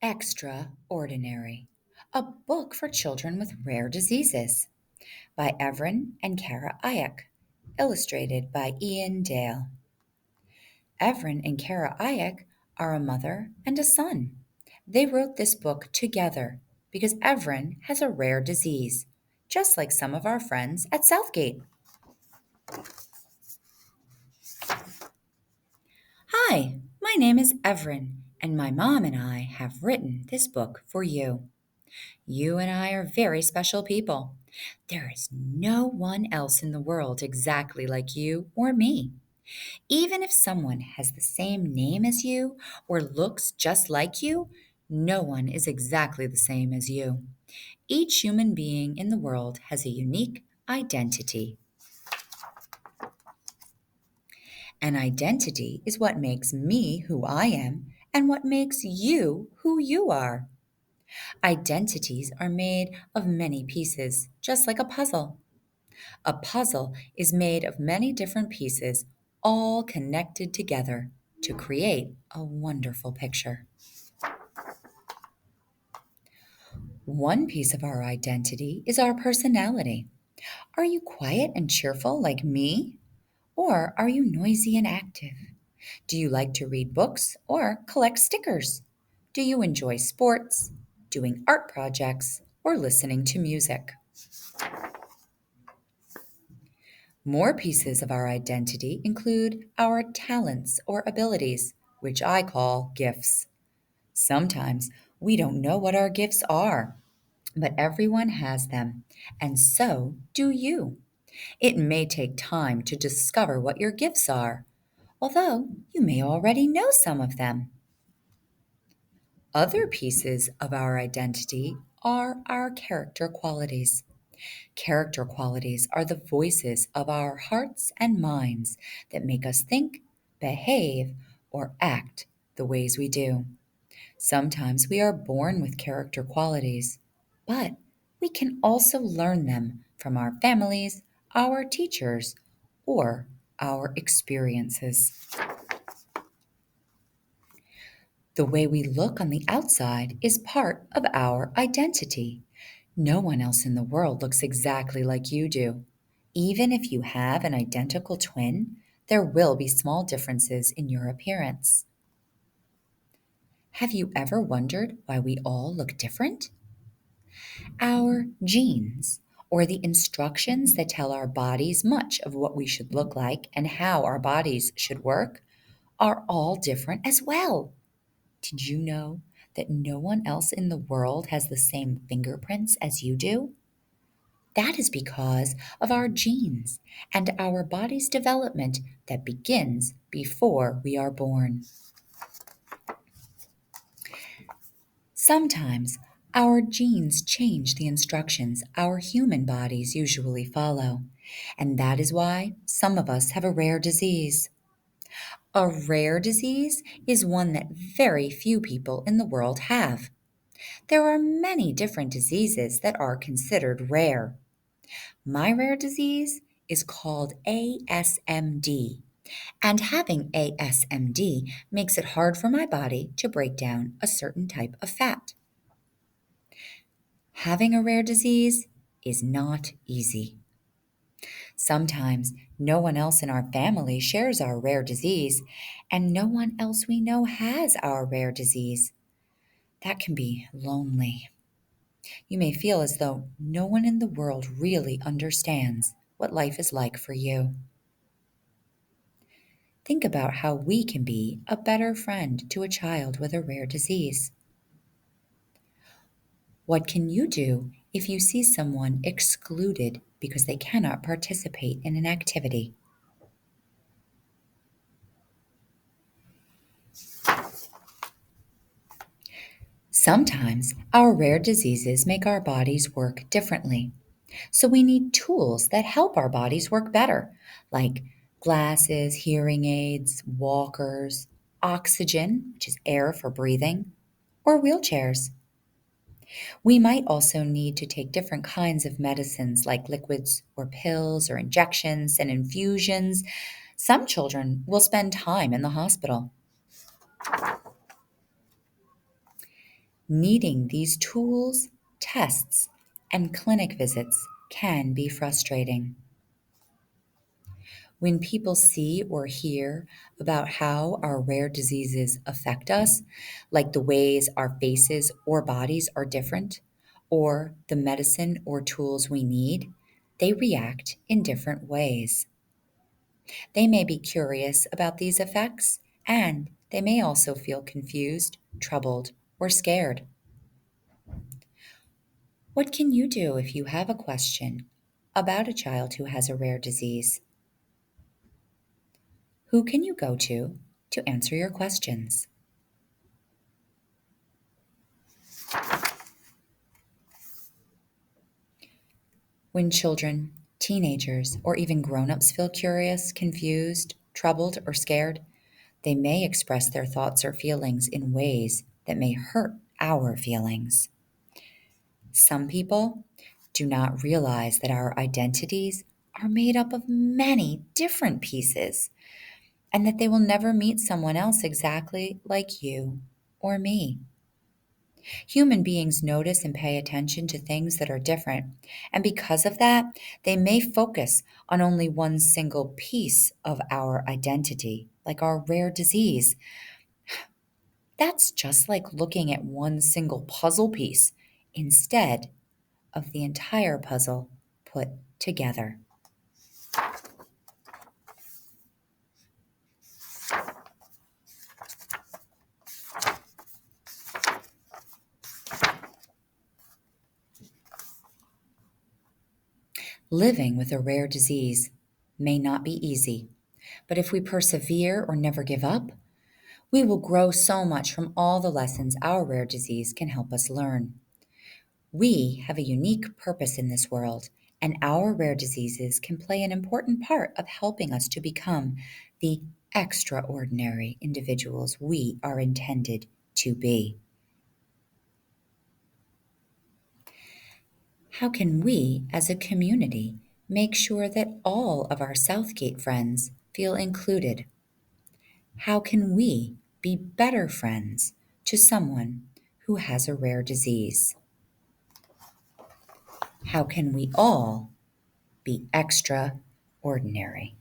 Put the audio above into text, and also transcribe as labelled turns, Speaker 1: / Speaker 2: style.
Speaker 1: Extraordinary, a book for children with rare diseases by Evren and Kara Iyek, illustrated by Ian Dale. Evren and Kara Iyek are a mother and a son. They wrote this book together because Evren has a rare disease, just like some of our friends at Southgate. Hi, my name is Evren, and my mom and I have written this book for you. You and I are very special people. There is no one else in the world exactly like you or me. Even if someone has the same name as you or looks just like you, no one is exactly the same as you. Each human being in the world has a unique identity. An identity is what makes me who I am and what makes you who you are. Identities are made of many pieces, just like a puzzle. A puzzle is made of many different pieces, all connected together to create a wonderful picture. One piece of our identity is our personality. Are you quiet and cheerful like me? Or are you noisy and active? Do you like to read books or collect stickers? Do you enjoy sports, doing art projects, or listening to music? More pieces of our identity include our talents or abilities, which I call gifts. Sometimes we don't know what our gifts are, but everyone has them, and so do you. It may take time to discover what your gifts are, although you may already know some of them. Other pieces of our identity are our character qualities. Character qualities are the voices of our hearts and minds that make us think, behave, or act the ways we do. Sometimes we are born with character qualities, but we can also learn them from our families, our teachers, or our experiences. The way we look on the outside is part of our identity. No one else in the world looks exactly like you do. Even if you have an identical twin, there will be small differences in your appearance. Have you ever wondered why we all look different? Our genes, or the instructions that tell our bodies much of what we should look like and how our bodies should work, are all different as well. Did you know that no one else in the world has the same fingerprints as you do? That is because of our genes and our body's development that begins before we are born. Sometimes our genes change the instructions our human bodies usually follow, and that is why some of us have a rare disease. A rare disease is one that very few people in the world have. There are many different diseases that are considered rare. My rare disease is called ASMD, and having ASMD makes it hard for my body to break down a certain type of fat. Having a rare disease is not easy. Sometimes no one else in our family shares our rare disease, and no one else we know has our rare disease. That can be lonely. You may feel as though no one in the world really understands what life is like for you. Think about how we can be a better friend to a child with a rare disease. What can you do if you see someone excluded because they cannot participate in an activity? Sometimes our rare diseases make our bodies work differently. So we need tools that help our bodies work better, like glasses, hearing aids, walkers, oxygen, which is air for breathing, or wheelchairs. We might also need to take different kinds of medicines like liquids or pills or injections and infusions. Some children will spend time in the hospital. Needing these tools, tests, and clinic visits can be frustrating. When people see or hear about how our rare diseases affect us, like the ways our faces or bodies are different, or the medicine or tools we need, they react in different ways. They may be curious about these effects, and they may also feel confused, troubled, or scared. What can you do if you have a question about a child who has a rare disease? Who can you go to answer your questions? When children, teenagers, or even grown-ups feel curious, confused, troubled, or scared, they may express their thoughts or feelings in ways that may hurt our feelings. Some people do not realize that our identities are made up of many different pieces and that they will never meet someone else exactly like you or me. Human beings notice and pay attention to things that are different, and because of that, they may focus on only one single piece of our identity, like our rare disease. That's just like looking at one single puzzle piece instead of the entire puzzle put together. Living with a rare disease may not be easy, but if we persevere or never give up, we will grow so much from all the lessons our rare disease can help us learn. We have a unique purpose in this world, and our rare diseases can play an important part of helping us to become the extraordinary individuals we are intended to be. How can we, as a community, make sure that all of our Southgate friends feel included? How can we be better friends to someone who has a rare disease? How can we all be extraordinary?